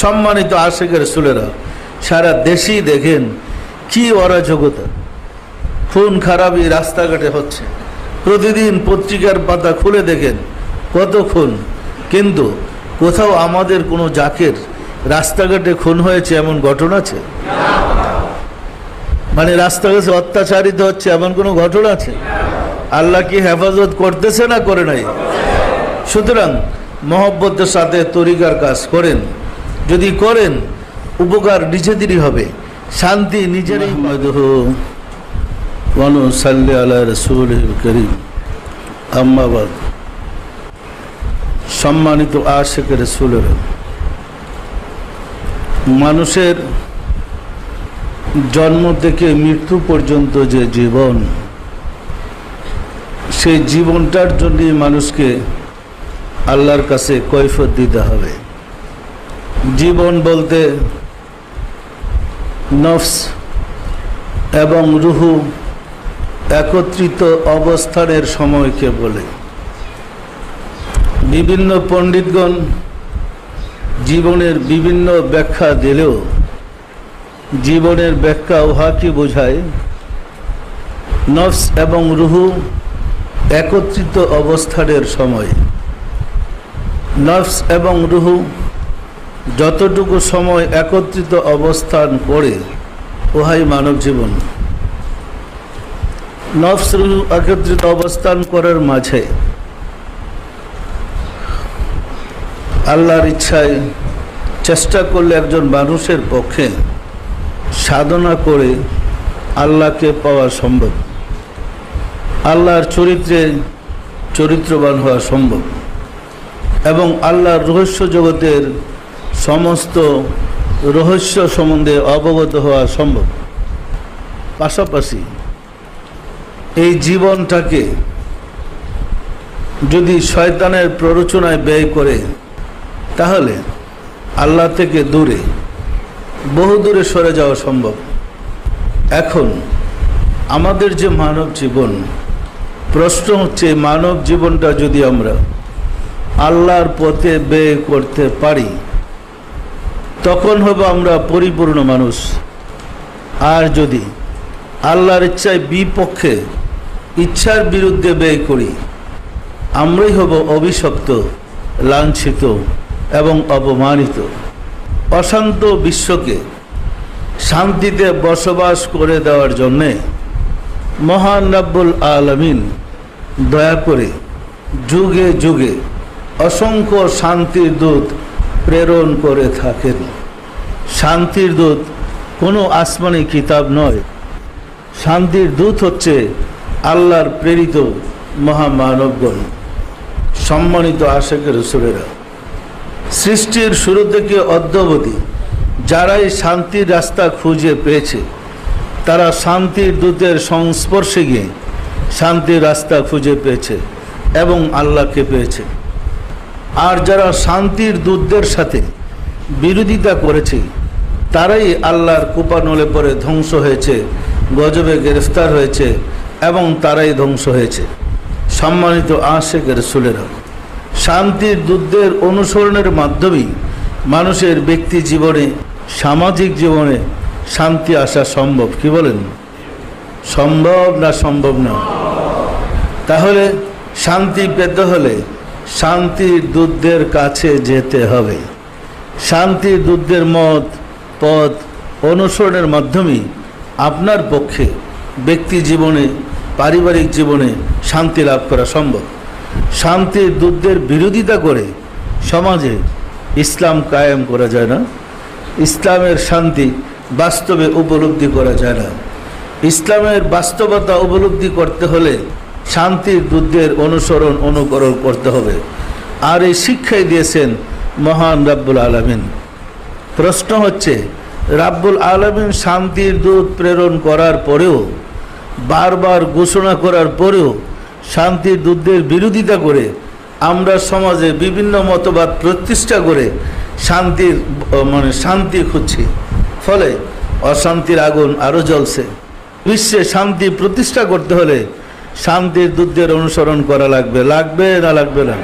সম্মানিত আশিক রাসূলেরা, সারা দেশেই দেখেন কি অরাজকতা, খুন খারাপি রাস্তাঘাটে হচ্ছে। প্রতিদিন পত্রিকার পাতা খুলে দেখেন কত খুন, কিন্তু কোথাও আমাদের কোনো জাকের রাস্তাঘাটে খুন হয়েছে এমন ঘটনা আছে? মানে রাস্তাঘাটে অত্যাচারিত হচ্ছে এমন কোনো ঘটনা আছে? আল্লাহ কি হেফাজত করতেছে না করে নাই? সুতরাং মহব্বতের সাথে তরিকার কাজ করেন, যদি করেন উপকার নিজেদেরই হবে, শান্তি নিজেরই। ওয়ানুসাল্লি আলা রাসূলিল কারীম, আম্মা বাদ। সম্মানিত আশিক রাসূলেরা, মানুষের জন্ম থেকে মৃত্যু পর্যন্ত যে জীবন, সেই জীবনটার জন্যই মানুষকে আল্লাহর কাছে কৈফিয়ত দিতে হবে। জীবন বলতে নফস এবং রুহু একত্রিত অবস্থানের সময়কে বলে। বিভিন্ন পণ্ডিতগণ জীবনের বিভিন্ন ব্যাখ্যা দিলেও জীবনের ব্যাখ্যা উহাকে বোঝায় নফস এবং রুহু একত্রিত অবস্থানের সময়। নফস এবং রুহু যতটুকু সময় একত্রিত অবস্থান করে উহাই মানব জীবন। নফস রুহু একত্রিত অবস্থান করার মাঝে আল্লাহর ইচ্ছায় চেষ্টা করলে একজন মানুষের পক্ষে সাধনা করে আল্লাহকে পাওয়া সম্ভব, আল্লাহর চরিত্রে চরিত্রবান হওয়া সম্ভব এবং আল্লাহর রহস্য জগতের সমস্ত রহস্য সম্বন্ধে অবগত হওয়া সম্ভব। পাশাপাশি এই জীবনটাকে যদি শয়তানের প্ররোচনায় ব্যয় করে তাহলে আল্লাহ থেকে দূরে, বহু দূরে সরে যাওয়া সম্ভব। এখন আমাদের যে মানব জীবন, প্রশ্ন হচ্ছে মানব জীবনটা যদি আমরা আল্লাহর পথে ব্যয় করতে পারি তখন হব আমরা পরিপূর্ণ মানুষ। আর যদি আল্লাহর ইচ্ছায় বিপক্ষে, ইচ্ছার বিরুদ্ধে ব্যয় করি, আমরাই হব অভিশপ্ত, লাঞ্ছিত এবং অপমানিত। অশান্ত বিশ্বকে শান্তিতে বসবাস করে দেওয়ার জন্যে মহান রব্বুল আলামিন দয়া করে যুগে যুগে অসংখ্য শান্তির দূত প্রেরণ করে থাকেন। শান্তির দূত কোনো আসমানি কিতাব নয়, শান্তির দূত হচ্ছে আল্লাহর প্রেরিত মহামানবগণ। সম্মানিত আশিক রাসূলেরা, সৃষ্টির শুরু থেকে অদ্যাবধি যারাই শান্তির রাস্তা খুঁজে পেয়েছে তারা শান্তির দূতের সংস্পর্শে গিয়ে শান্তির রাস্তা খুঁজে পেয়েছে এবং আল্লাহকে পেয়েছে। আর যারা শান্তির দূতদের সাথে বিরোধিতা করেছে তারাই আল্লাহর কোপানলে পরে ধ্বংস হয়েছে, গজবে গ্রেফতার হয়েছে এবং তারাই ধ্বংস হয়েছে। সম্মানিত আশিক রাসূলেরা, শান্তির দূতদের অনুসরণের মাধ্যমেই মানুষের ব্যক্তি জীবনে, সামাজিক জীবনে শান্তি আসা সম্ভব। কি বলেন? সম্ভব না সম্ভব না? তাহলে শান্তি পেতে হলে শান্তির দূতদের কাছে যেতে হবে। শান্তির দূতদের মত পথ অনুসরণের মাধ্যমেই আপনার পক্ষে ব্যক্তি জীবনে, পারিবারিক জীবনে শান্তি লাভ করা সম্ভব। শান্তির দূতদের বিরোধিতা করে সমাজে ইসলাম কায়েম করা যায় না। ইসলামের শান্তি বাস্তবে উপলব্ধি করা যায় না। ইসলামের বাস্তবতা উপলব্ধি করতে হলে শান্তির দূতদের অনুসরণ, অনুকরণ করতে হবে। আর এই শিক্ষাই দিয়েছেন মহান রব্বুল আলামিন। প্রশ্ন হচ্ছে, রব্বুল আলামিন শান্তির দূত প্রেরণ করার পরেও, বারবার ঘোষণা করার পরেও শান্তির দূতদের বিরোধিতা করে আমরা সমাজে বিভিন্ন মতবাদ প্রতিষ্ঠা করে শান্তি খুঁজছি, ফলে অশান্তির আগুন আরও জ্বলছে। বিশ্বে শান্তি প্রতিষ্ঠা করতে হলে শান্তির দূতদের অনুসরণ করা লাগবে। লাগবে না লাগবে না?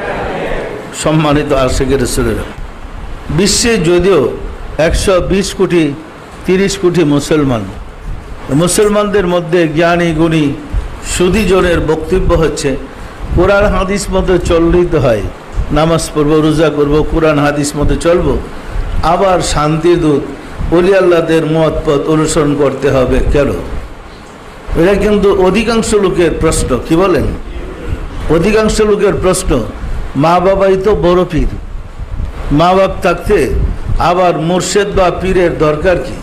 সম্মানিত আশিক রাসূলেরা, বিশ্বে যদিও 120 কোটি 30 কোটি মুসলমান। মুসলমানদের মধ্যে জ্ঞানী গুণী সুধীজনের বক্তব্য হচ্ছে কোরআন হাদিস মতো চললেই তো হয়, নামাজ পড়বো, রোজা করবো, কোরআন হাদিস মতো চলবো, আবার শান্তিদূত ওলি আল্লাহদের মত পথ অনুসরণ করতে হবে কেন? এটা কিন্তু অধিকাংশ লোকের প্রশ্ন। কি বলেন? অধিকাংশ লোকের প্রশ্ন। মা বাবাই তো বড় পীর, মা বাপ থাকতে আবার মুর্শেদ বা পীরের দরকার কি?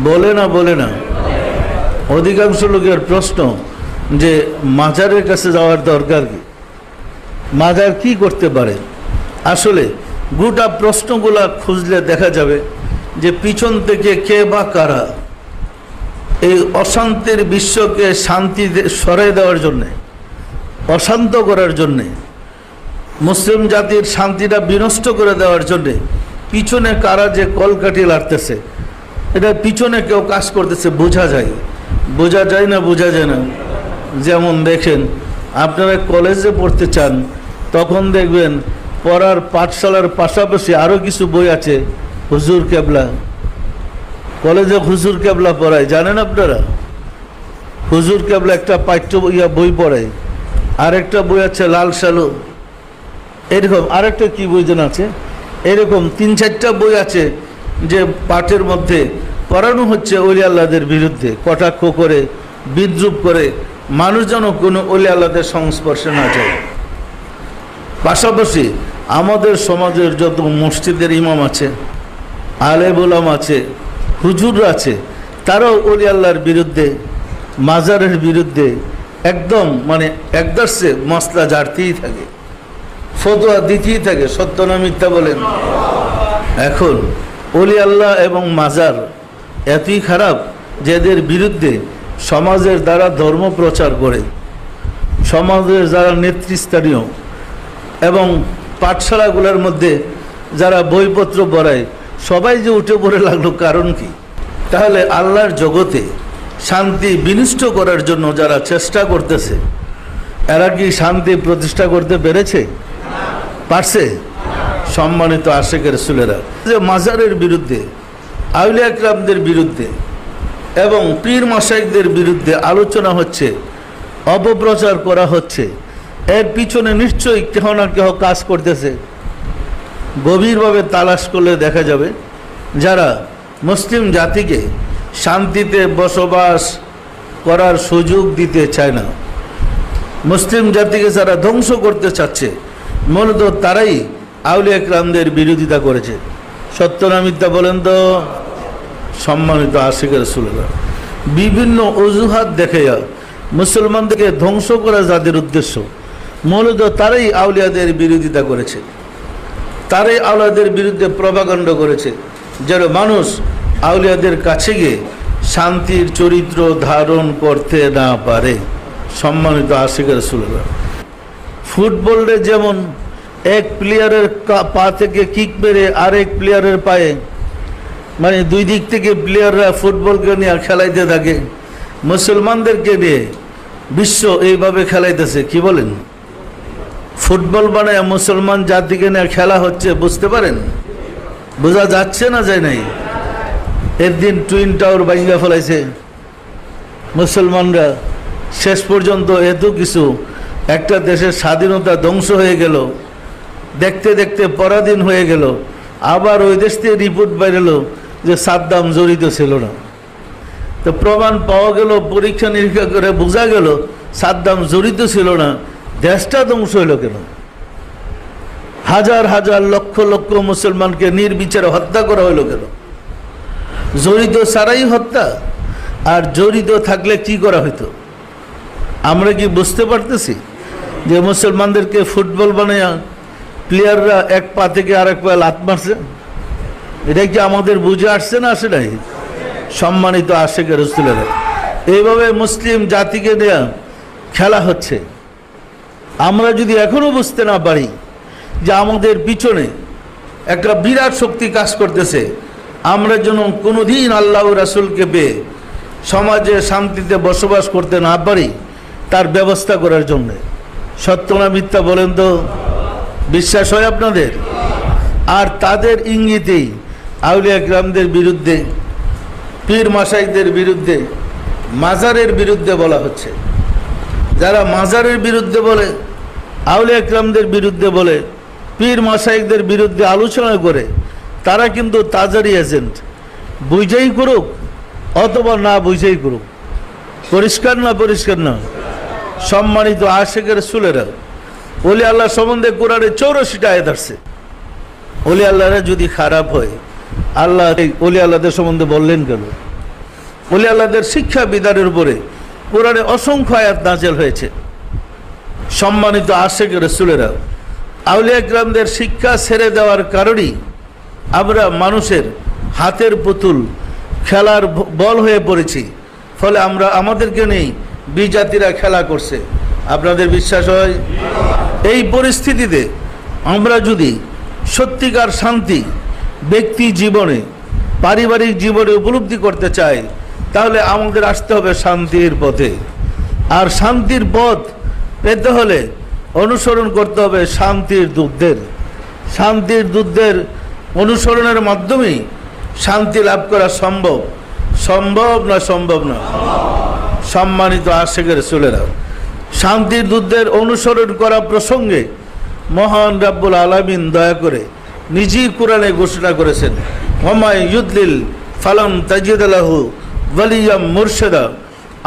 বলে না বলে না? অধিকাংশ লোকের প্রশ্ন যে মাজারের কাছে যাওয়ার দরকার কি? মাজার কি করতে পারে? আসলে গোটা প্রশ্নগুলা খুঁজলে দেখা যাবে যে পিছন থেকে কে বা কারা এই অশান্তির বিশ্বকে শান্তি সরাই দেওয়ার জন্যে, অশান্ত করার জন্যে, মুসলিম জাতির শান্তিটা বিনষ্ট করে দেওয়ার জন্যে পিছনে কারা যে কলকাঠি লাগতেছে, এটা পিছনে কেউ কাজ করতেছে বোঝা যায়। বোঝা যায় না? বোঝা যায় না। যেমন দেখেন, আপনারা কলেজে পড়তে চান, তখন দেখবেন পড়ার পাঠশালার পাশাপাশি আরও কিছু বই আছে। হুজুর কেবলা, কলেজে হুজুর কেবলা পড়ায়, জানেন আপনারা? হুজুর কেবলা একটা পাঠ্য বই পড়ায়, আরেকটা বই আছে লাল সালু, এরকম আরেকটা কি বই যেন আছে, এরকম 3-4টা বই আছে যে পাঠের মধ্যে পড়ানো হচ্ছে ওলি আল্লাহদের বিরুদ্ধে, কটাক্ষ করে, বিদ্রুপ করে, মানুষ যেন কোনো ওলি আল্লাহদের সংস্পর্শে না যায়। পাশাপাশি আমাদের সমাজের যত মসজিদের ইমাম আছে, আলেম উলামা আছে, হুজুর আছে, তারাও ওলি আল্লাহর বিরুদ্ধে, মাজারের বিরুদ্ধে একদম একদর্শে মশলা ঝাড়তেই থাকে, ফতোয়া দিতেই থাকে। সত্য না মিথ্যা বলেন? এখন ওলি আল্লাহ এবং মাজার এতই খারাপ যে এদের বিরুদ্ধে সমাজের দ্বারা ধর্ম প্রচার করে, সমাজের যারা নেতৃস্থানীয় এবং পাঠশালাগুলোর মধ্যে যারা বইপত্র পড়ায়, সবাই যে উঠে পড়ে লাগলো, কারণ কি? তাহলে আল্লাহর জগতে শান্তি বিনষ্ট করার জন্য যারা চেষ্টা করতেছে, এরা কি শান্তি প্রতিষ্ঠা করতে পেরেছে? পারছে? সম্মানিত আশিকের রাসূলেরা যে মাজারের বিরুদ্ধে, আউলিয়া কিরামদের বিরুদ্ধে এবং পীর মাশায়েখদের বিরুদ্ধে আলোচনা হচ্ছে, অপপ্রচার করা হচ্ছে, এর পিছনে নিশ্চয়ই কেহ না কেহ কাজ করতেছে। গভীরভাবে তালাশ করলে দেখা যাবে যারা মুসলিম জাতিকে শান্তিতে বসবাস করার সুযোগ দিতে চায় না, মুসলিম জাতিকে যারা ধ্বংস করতে চাচ্ছে, মূলত তারাই আউলিয়া কিরামদের বিরোধিতা করেছে। সত্য না মিথ্যা বলেন তো? সম্মানিত আশিকের রাসূলুল্লাহ বিভিন্ন অজুহাত দেখাইয়া মুসলমানদেরকে ধ্বংস করা যাদের উদ্দেশ্য, মূলত তারাই আউলিয়াদের বিরোধিতা করেছে, তারাই আউলিয়াদের বিরুদ্ধে প্রপাগান্ডা করেছে, যেন মানুষ আউলিয়াদের কাছে গিয়ে শান্তির চরিত্র ধারণ করতে না পারে। সম্মানিত আশিকের রাসূলুল্লাহ ফুটবলে যেমন এক প্লেয়ারের পা থেকে কিক মেরে আরেক প্লেয়ারের পায়ে, দুই দিক থেকে প্লেয়াররা ফুটবলকে নিয়ে খেলাইতে থাকে, মুসলমানদেরকে নিয়ে বিশ্ব এইভাবে খেলাইতেছে। কি বলেন? ফুটবল বানায় মুসলমান জাতিকে নিয়ে খেলা হচ্ছে, বুঝতে পারেন? বোঝা যাচ্ছে না যায় নাই? এর দিন টুইন টাওয়ার ভাঙিয়া ফেলাইছে মুসলমানরা। শেষ পর্যন্ত এত কিছু, একটা দেশের স্বাধীনতা ধ্বংস হয়ে গেল, দেখতে দেখতে পরাধীন হয়ে গেল, আবার ওই দেশ থেকে রিপোর্ট বেরোলো যে সাদ্দাম জড়িত ছিল না। তো প্রমাণ পাওয়া গেল, পরীক্ষা নিরীক্ষা করে বোঝা গেল সাদ্দাম জড়িত ছিল না, দেশটা ধ্বংস হইল কেন? হাজার হাজার লক্ষ লক্ষ মুসলমানকে নির্বিচারে হত্যা করা হইল কেন? জড়িত ছাড়াই হত্যা, আর জড়িত থাকলে কি করা হইতো? আমরা কি বুঝতে পারতেছি যে মুসলমানদেরকে ফুটবল বানায়া প্লেয়াররা এক পা থেকে আরেক পা লাত মারছে? এটা কি আমাদের বুঝে আসছে না? আসে নাই? সম্মানিত আশিকের রাসূলুল্লাহ এইভাবে মুসলিম জাতিকে নিয়ে খেলা হচ্ছে। আমরা যদি এখনো বুঝতে না পারি যে আমাদের পিছনে একটা বিরাট শক্তি কাজ করতেছে, আমরা যেন কোনোদিন আল্লাহ ও রাসূলকে পেয়ে সমাজে শান্তিতে বসবাস করতে না পারি, তার ব্যবস্থা করার জন্য। সত্য না মিথ্যা বলেন তো? বিশ্বাস হয় আপনাদের? আর তাদের ইঙ্গিতেই আউলিয়া কিরামদের বিরুদ্ধে, পীর মাশাইখদের বিরুদ্ধে, মাজারের বিরুদ্ধে বলা হচ্ছে। যারা মাজারের বিরুদ্ধে বলে, আউলিয়া কিরামদের বিরুদ্ধে বলে, পীর মাশাইখদের বিরুদ্ধে আলোচনা করে, তারা কিন্তু তাজারি এজেন্ট। বুঝেই করুক অথবা না বুঝেই করুক, পরিষ্কার না? পরিষ্কার না? সম্মানিত আশিকের রাসূলেরা, ওলি আল্লাহ সম্বন্ধে কোরআনে 84টা আয়াত আসছে। ওলি আল্লাহরা যদি খারাপ হয়, আল্লাহ এই ওলি আল্লাহদের সম্বন্ধে বললেন কেন? ওলি আল্লাহদের শিক্ষা বিধানের উপরে কোরআনে অসংখ্য আয়াত নাযিল হয়েছে। সম্মানিত আশিকের রাসূলেরা, আউলিয়া কিরামদের শিক্ষা ছেড়ে দেওয়ার কারণেই আমরা মানুষের হাতের পুতুল, খেলার বল হয়ে পড়েছি। ফলে আমরা আমাদেরকে নিয়েই বিজাতিরা খেলা করছে। আপনাদের বিশ্বাস হয়? এই পরিস্থিতিতে আমরা যদি সত্যিকার শান্তি ব্যক্তি জীবনে, পারিবারিক জীবনে উপলব্ধি করতে চাই, তাহলে আমাদের আসতে হবে শান্তির পথে। আর শান্তির পথ পেতে হলে অনুসরণ করতে হবে শান্তির দূতদের। শান্তির দূতদের অনুসরণের মাধ্যমেই শান্তি লাভ করা সম্ভব। সম্ভব না? সম্ভব না? সম্মানিত আশিকের রাসূলেরা, শান্তির দূতদের অনুসরণ করা প্রসঙ্গে মহান রাব্বুল আলামিন দয়া করে নিজেই কোরআনে ঘোষণা করেছেন, ওয়ামাই ইউদলিল ফালাম তাজিদ লাহু ওয়ালিয়াম মুরশিদা।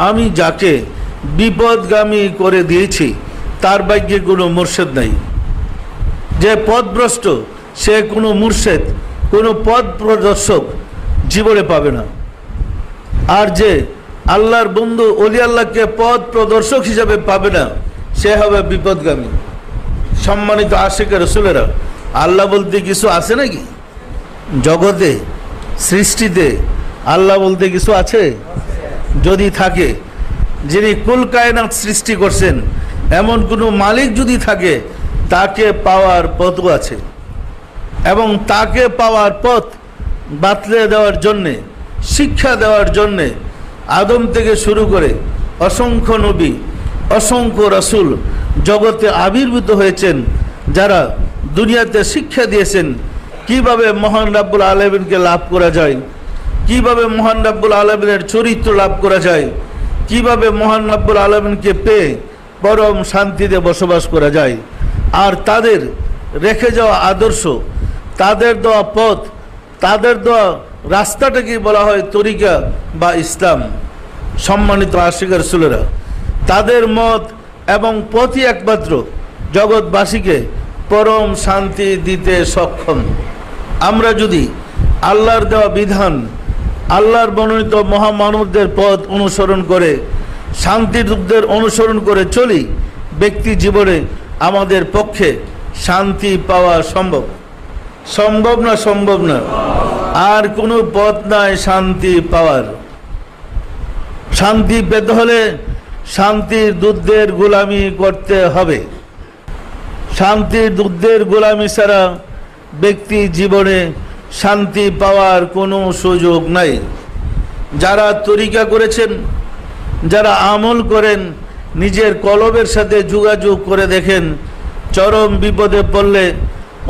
আমি যাকে বিপদগামী করে দিয়েছি তার ভাগ্যে কোনো মুর্শিদ নাই। যে পথভ্রষ্ট, সে কোনো মুর্শিদ, কোনো পথ প্রদর্শক জীবনে পাবে না। আর যে আল্লাহর বন্ধু ওলি আল্লাহকে পথ প্রদর্শক হিসাবে পাবে না, সে হবে বিপদগামী। সম্মানিত আশিকের রাসূলেরা, আল্লাহ বলতে কিছু আছে নাকি? জগতে, সৃষ্টিতে আল্লাহ বলতে কিছু আছে? যদি থাকে, যিনি কুল কায়নাত সৃষ্টি করছেন, এমন কোনো মালিক যদি থাকে, তাকে পাওয়ার পথও আছে। এবং তাকে পাওয়ার পথ বাতলে দেওয়ার জন্যে, শিক্ষা দেওয়ার জন্যে আদম থেকে শুরু করে অসংখ্য নবী, অসংখ্য রাসূল জগতে আবির্ভূত হয়েছেন, যারা দুনিয়াতে শিক্ষা দিয়েছেন কিভাবে মহান রাব্বুল আলামিনকে লাভ করা যায়, কিভাবে মহান রাব্বুল আলামিনের চরিত্র লাভ করা যায়, কিভাবে মহান রাব্বুল আলামিনকে পেয়ে পরম শান্তিতে বসবাস করা যায়। আর তাদের রেখে যাওয়া আদর্শ, তাদের দেওয়া পথ, তাদের দেওয়া রাস্তাটাকে বলা হয় তরিকা বা ইসলাম। সম্মানিত আশিকের রাসূলেরা, তাদের মত এবং পথই একমাত্র জগৎবাসীকে পরম শান্তি দিতে সক্ষম। আমরা যদি আল্লাহর দেওয়া বিধান, আল্লাহর মনোনীত মহামানবদের পথ অনুসরণ করে, শান্তির দূতদের অনুসরণ করে চলি, ব্যক্তি জীবনে আমাদের পক্ষে শান্তি পাওয়া সম্ভব। সম্ভব না? সম্ভব না? আর কোনো পথ নাই শান্তি পাওয়ার। শান্তি পেতে হলে শান্তির দূতদের গোলামি করতে হবে। শান্তির দূতদের গোলামি ছাড়া ব্যক্তি জীবনে শান্তি পাওয়ার কোনো সুযোগ নাই। যারা তরিকা করেছেন, যারা আমল করেন, নিজের কলবের সাথে যোগাযোগ করে দেখেন, চরম বিপদে পড়লে,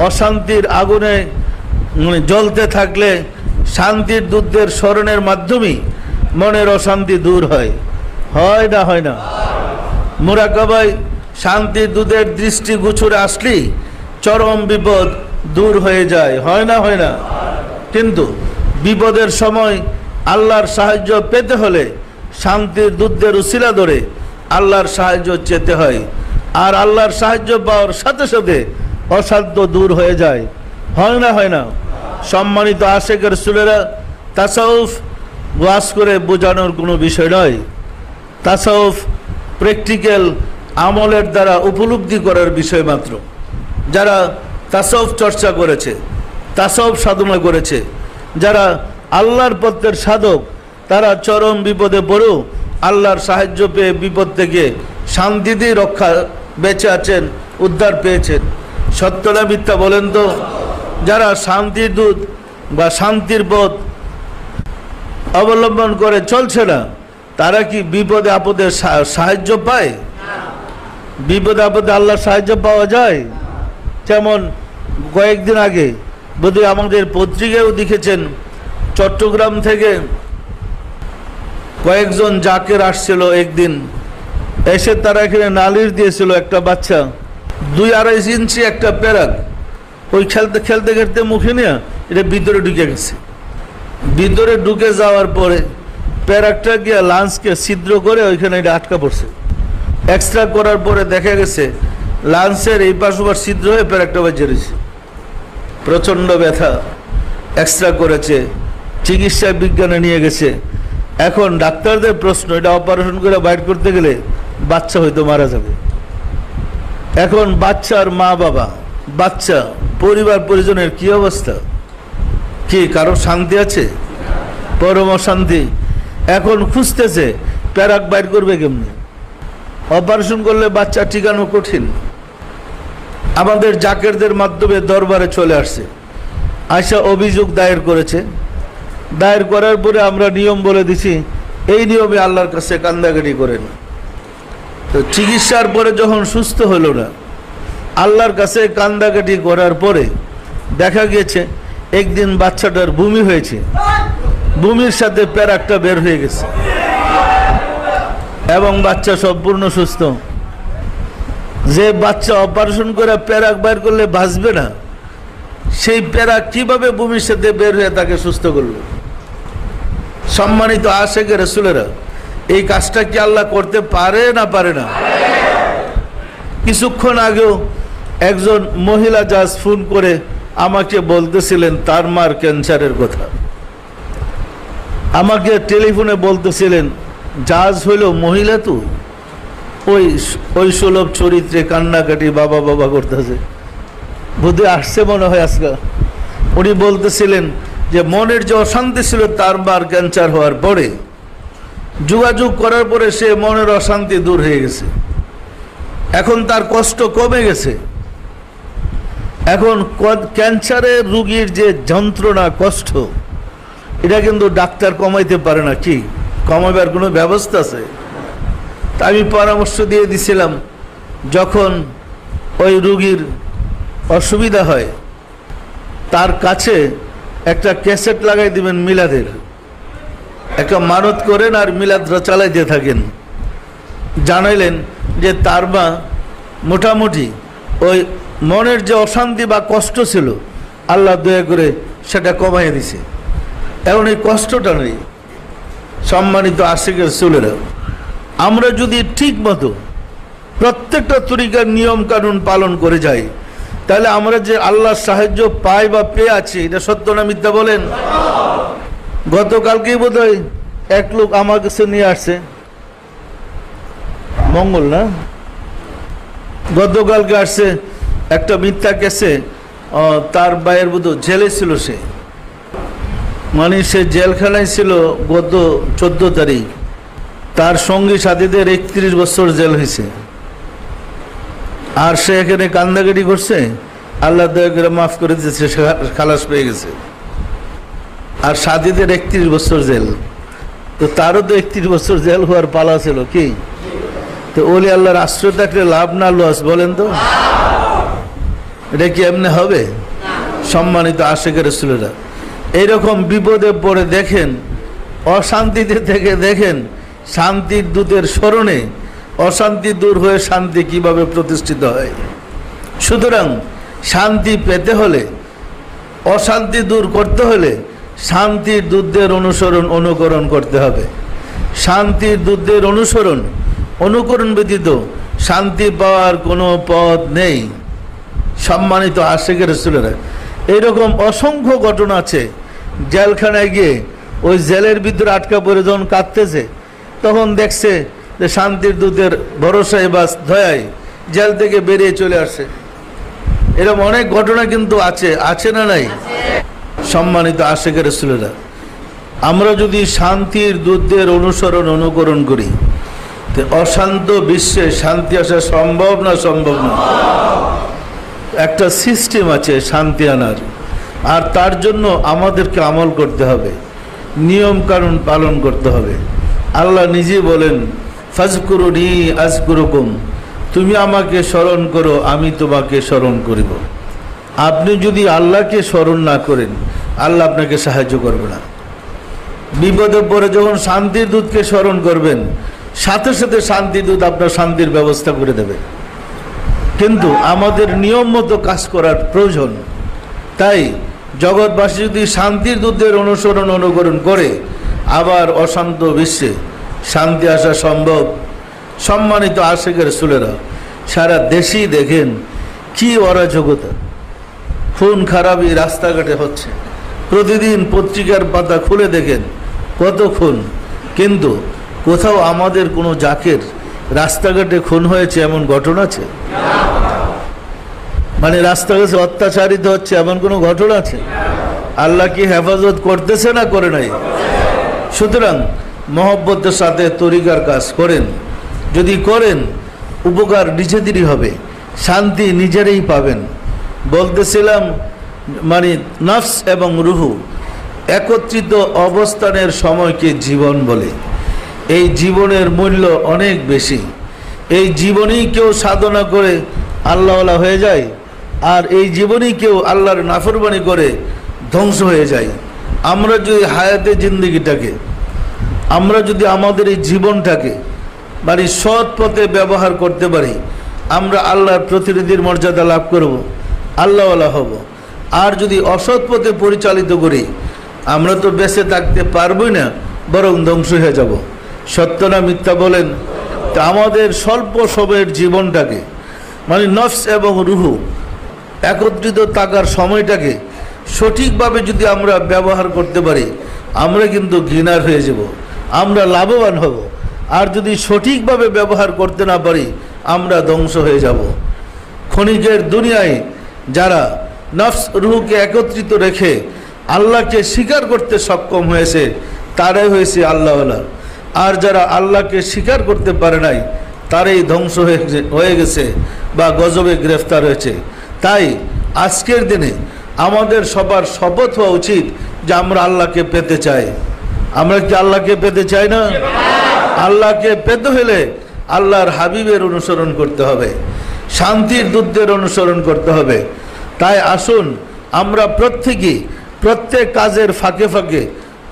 অশান্তির আগুনে জ্বলতে থাকলে শান্তির দূতদের স্মরণের মাধ্যমেই মনের অশান্তি দূর হয়। হয় না? হয় না? মুরাকাবায় শান্তির দূতের দৃষ্টি গোচরে আসলেই চরম বিপদ দূর হয়ে যায়। হয় না? হয় না? কিন্তু বিপদের সময় আল্লাহর সাহায্য পেতে হলে শান্তির দূতদের উসিলা ধরে আল্লাহর সাহায্য চেতে হয়। আর আল্লাহর সাহায্য পাওয়ার সাথে সাথে অসাধ্য দূর হয়ে যায়। হয় না? হয় না? সম্মানিত আশিকের রাসূলেরা, তাসাউফ ওয়াজ করে বোঝানোর কোনো বিষয় নয়। তাসাউফ প্র্যাকটিক্যাল আমলের দ্বারা উপলব্ধি করার বিষয় মাত্র। যারা তাসাউফ চর্চা করেছে, তাসাউফ সাধনা করেছে, যারা আল্লাহর পথের সাধক, তারা চরম বিপদে পড়েও আল্লাহর সাহায্য পেয়ে বিপদ থেকে শান্তিতেই রক্ষা, বেঁচে আছেন, উদ্ধার পেয়েছেন। সত্য না মিথ্যা বলেন তো? যারা শান্তির দূত বা শান্তির পথ অবলম্বন করে চলছে না, তারা কি বিপদে আপদে সাহায্য পায়? বিপদে আপদে আল্লাহর সাহায্য পাওয়া যায়। যেমন কয়েকদিন আগে বোধহয় আমাদের পত্রিকায়ও লিখেছেন, চট্টগ্রাম থেকে কয়েকজন জাকের আসছিল একদিন, এসে তারা এখানে নালিশ দিয়েছিল একটা বাচ্চা 2-2.5 ইঞ্চি একটা প্যারাক, ওই খেলতে খেলতে খেলতে মুখে নিয়ে এটা ভিতরে ঢুকে গেছে। ভিতরে ঢুকে যাওয়ার পরে প্যারাকটা গিয়ে লাঞ্চকে ছিদ্র করে ওইখানে এটা আটকা পড়ছে। এক্সট্রা করার পরে দেখা গেছে লাঞ্চের এই পাশ ওপাশ ছিদ্র হয়ে প্যারাকটা বাজে রয়েছে। প্রচণ্ড ব্যথা, এক্সট্রা করেছে, চিকিৎসা বিজ্ঞানে নিয়ে গেছে। এখন ডাক্তারদের প্রশ্ন, এটা অপারেশন করে বাইর করতে গেলে বাচ্চা হয়তো মারা যাবে। এখন বাচ্চার মা বাবা, বাচ্চা, পরিবার পরিজনের কি অবস্থা? কি কারো শান্তি আছে? পরম অশান্তি। এখন খুঁজতেছে প্যারাক বাইর করবে কেমনি। অপারেশন করলে বাচ্চা টিকানো কঠিন। আমাদের জাকেরদের মাধ্যমে দরবারে চলে আসছে, আয়সা অভিযোগ দায়ের করেছে। দায়ের করার পরে আমরা নিয়ম বলে দিছি, এই নিয়মে আল্লাহর কাছে কান্দাকাটি করেন। তো চিকিৎসার পরে যখন সুস্থ হলো না, আল্লাহর কাছে কান্দাকাটি করার পরে দেখা গিয়েছে একদিন বাচ্চাটার বমি হয়েছে, বমির সাথে প্যারাকটা বের হয়ে গেছে এবং বাচ্চা সম্পূর্ণ সুস্থ। যে বাচ্চা অপারেশন করে প্যারাক বের করলে বাঁচবে না, সেই প্যারাক কিভাবে বমির সাথে বের হয়ে তাকে সুস্থ করলো? সম্মানিত আশিক রাসূলেরা, এই কাজটা কি আল্লাহ করতে পারে না পারে না? কিছুক্ষণ আগেও একজন মহিলা জাজ ফোন করে আমাকে বলতেছিলেন তার মার ক্যান্সারের কথা। আমাকে টেলিফোনে বলতেছিলেন, জাজ হইল মহিলা, তো ওই সুলভ চরিত্রে কান্নাকাটি বাবা বাবা করতেছে, বুদ্ধি আসছে মনে হয় আজকে। উনি বলতেছিলেন যে মনের যে অশান্তি ছিল তার মার ক্যান্সার হওয়ার পরে, যোগাযোগ করার পরে সে মনের অশান্তি দূর হয়ে গেছে, এখন তার কষ্ট কমে গেছে। এখন ক্যান্সারের রোগীর যে যন্ত্রণা কষ্ট, এটা কিন্তু ডাক্তার কমাইতে পারে না। কি কমাবার কোনো ব্যবস্থা আছে? তা আমি পরামর্শ দিয়ে দিছিলাম, যখন ওই রোগীর অসুবিধা হয় তার কাছে একটা ক্যাসেট লাগাই দিবেন মিলাদের, একটা মানত করেন আর মিলাদরা চালাইতে থাকেন। জানাইলেন যে তার মা মোটামুটি ওই মনের যে অশান্তি বা কষ্ট ছিল, আল্লাহ দয়া করে সেটা কমাই দিছে, এখন এই কষ্টটা নেই। সম্মানিত আশিক রাসূলেরা, আমরা যদি ঠিক মতো প্রত্যেকটা তরিকার নিয়ম কানুন পালন করে যাই, তাহলে আমরা যে আল্লাহর সাহায্য পাই বা পেয়ে আছি, এটা সত্য না মিথ্যা বলেন? গতকালকেই বোধহয় এক লোক আমার কাছে নিয়ে আসছে, মঙ্গল না, গতকালকে আসছে একটা মিথ্যা কেসে, তার ভাইয়ের বোধ জেলে ছিল, সে মানে সে জেলখানায় ছিল গত 14 তারিখ। তার সঙ্গী সাথীদের 31 বছর জেল হয়েছে, আর সে এখানে কান্দাকাটি করছে, আল্লাহ দয়া করে মাফ করে দিয়েছে, সে খালাস পেয়ে গেছে। আর সাথীদের 31 বছর জেল, তো তারও তো 31 বছর জেল হওয়ার পালা ছিল। কি তো ওলি আল্লাহর আশ্রয় থাকলে লাভ না লস বলেন তো? এটা কি এমনি হবে? সম্মানিত আশিক রাসূলেরা, এইরকম বিপদে পড়ে দেখেন, অশান্তিতে থেকে দেখেন শান্তির দূতের স্মরণে অশান্তি দূর হয়ে শান্তি কিভাবে প্রতিষ্ঠিত হয়। সুতরাং শান্তি পেতে হলে, অশান্তি দূর করতে হলে শান্তির দূতদের অনুকরণ করতে হবে। শান্তির দূতদের অনুকরণ ব্যতীত শান্তি পাওয়ার কোনো পথ নেই। সম্মানিত আশিক রাসূলেরা, এইরকম অসংখ্য ঘটনা আছে। জেলখানায় গিয়ে ওই জেলের ভিতরে আটকা পড়ে যখন কাঁদতেছে, তখন দেখছে যে শান্তির দূতের ভরসায় বা দয়ায় জেল থেকে বেরিয়ে চলে আসে। এরকম অনেক ঘটনা কিন্তু আছে না নাই? সম্মানিত আশিক রাসূলেরা, আমরা যদি শান্তির দূতদের অনুকরণ করি, তো অশান্ত বিশ্বে শান্তি আসা সম্ভব না? সম্ভব না। একটা সিস্টেম আছে শান্তি আনার, আর তার জন্য আমাদেরকে আমল করতে হবে, নিয়ম কানুন পালন করতে হবে। আল্লাহ নিজে বলেন, ফাজকুরুনি আযকুরুকুম, তুমি আমাকে স্মরণ করো, আমি তোমাকে স্মরণ করিব। আপনি যদি আল্লাহকে স্মরণ না করেন, আল্লাহ আপনাকে সাহায্য করবে না। বিপদে পড়ে যখন শান্তির দূতকে স্মরণ করবেন, সাথে সাথে শান্তির দূত আপনার শান্তির ব্যবস্থা করে দেবে। কিন্তু আমাদের নিয়ম মতো কাজ করার প্রয়োজন। তাই জগৎবাসী যদি শান্তির দূতের অনুকরণ করে, আবার অশান্ত বিশ্বে শান্তি আসা সম্ভব। সম্মানিত আশিকের রাসূলেরা, সারা দেশেই দেখেন কি অরাজকতা, খুন খারাপি রাস্তাঘাটে হচ্ছে। প্রতিদিন পত্রিকার পাতা খুলে দেখেন কত খুন, কিন্তু কোথাও আমাদের কোনো জাকের রাস্তাঘাটে খুন হয়েছে এমন ঘটনা আছে? মানে রাস্তাঘাটে অত্যাচারিত হচ্ছে এমন কোনো ঘটনা আছে? আল্লাহ কি হেফাজত করতেছে না করে নাই? সুতরাং মহব্বতের সাথে তরিকার কাজ করেন। যদি করেন, উপকার নিজেদেরই হবে, শান্তি নিজেরাই পাবেন। বলতেছিলাম মানে নফস এবং রুহু একত্রিত অবস্থানের সময়কে জীবন বলে। এই জীবনের মূল্য অনেক বেশি। এই জীবনেই কেউ সাধনা করে আল্লাহওয়ালা হয়ে যায়, আর এই জীবনেই কেউ আল্লাহর নাফরমানি করে ধ্বংস হয়ে যায়। আমরা যদি হায়াতে জিন্দগিটাকে, আমরা যদি আমাদের এই জীবনটাকে মানে সৎ পথে ব্যবহার করতে পারি, আমরা আল্লাহর প্রতিনিধির মর্যাদা লাভ করব, আল্লাহওয়ালা হব। আর যদি অসৎ পথে পরিচালিত করি, আমরা তো বেঁচে থাকতে পারবই না, বরং ধ্বংস হয়ে যাব। সত্য না মিথ্যা বলেন? তা আমাদের স্বল্প সময়ের জীবনটাকে মানে নফস এবং রুহু একত্রিত থাকার সময়টাকে সঠিকভাবে যদি আমরা ব্যবহার করতে পারি, আমরা কিন্তু গিনার হয়ে যাব, আমরা লাভবান হব। আর যদি সঠিকভাবে ব্যবহার করতে না পারি, আমরা ধ্বংস হয়ে যাব। ক্ষণিকের দুনিয়ায় যারা নফস রুহকে একত্রিত রেখে আল্লাহকে স্বীকার করতে সক্ষম হয়েছে, তারাই হয়েছে আল্লাহওয়ালা। আর যারা আল্লাহকে স্বীকার করতে পারে নাই, তারাই ধ্বংস হয়ে গেছে বা গজবে গ্রেফতার হয়েছে। তাই আজকের দিনে আমাদের সবার শপথ হওয়া উচিত যে আমরা আল্লাহকে পেতে চাই। আমরা কি আল্লাহকে পেতে চাই না? আল্লাহকে পেতে হলে আল্লাহর হাবিবের অনুসরণ করতে হবে, শান্তির দূতদের অনুসরণ করতে হবে। তাই আসুন আমরা প্রত্যেক কাজের ফাঁকে ফাঁকে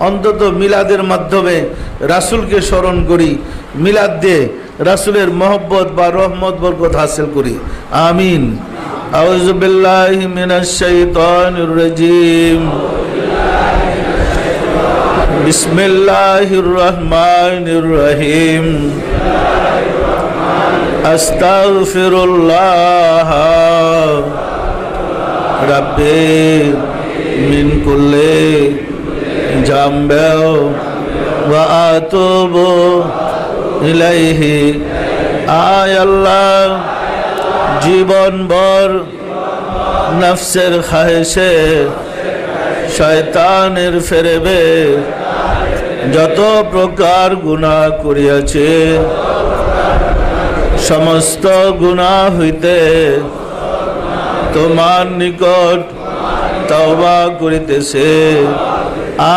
অন্তত মিলাদের মাধ্যমে রাসূলকে স্মরণ করি, মিলাদ দিয়ে রাসূলের মহব্বত বা রহমত বরকত হাসিল করি। আমিন। আউযু বিল্লাহি মিনাশ শাইতানির রাজীম। বিসমিল্লাহির রহমানির রহিম। আস্তাগফিরুল্লাহ রাব্বি মিন কুল্লি জামবে ওয়া আতুবু ইলাইহি। আয় আল্লাহ, জীবনভর নফসের খাহেশে শয়তানের ফেরেবে যত প্রকার গুনাহ করিয়াছে, সমস্ত গুনাহ হইতে তোমার নিকট তওবা করিতেছে।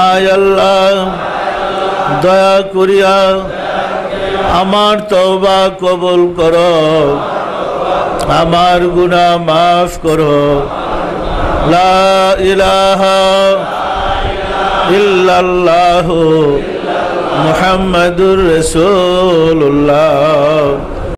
আয় আল্লাহ, দয়া করিয়া আমার তওবা কবুল করো, আমার গুনাহ মাফ করো। লা ইলাহা ইল্লাল্লাহু মুহাম্মাদুর রাসূলুল্লাহ।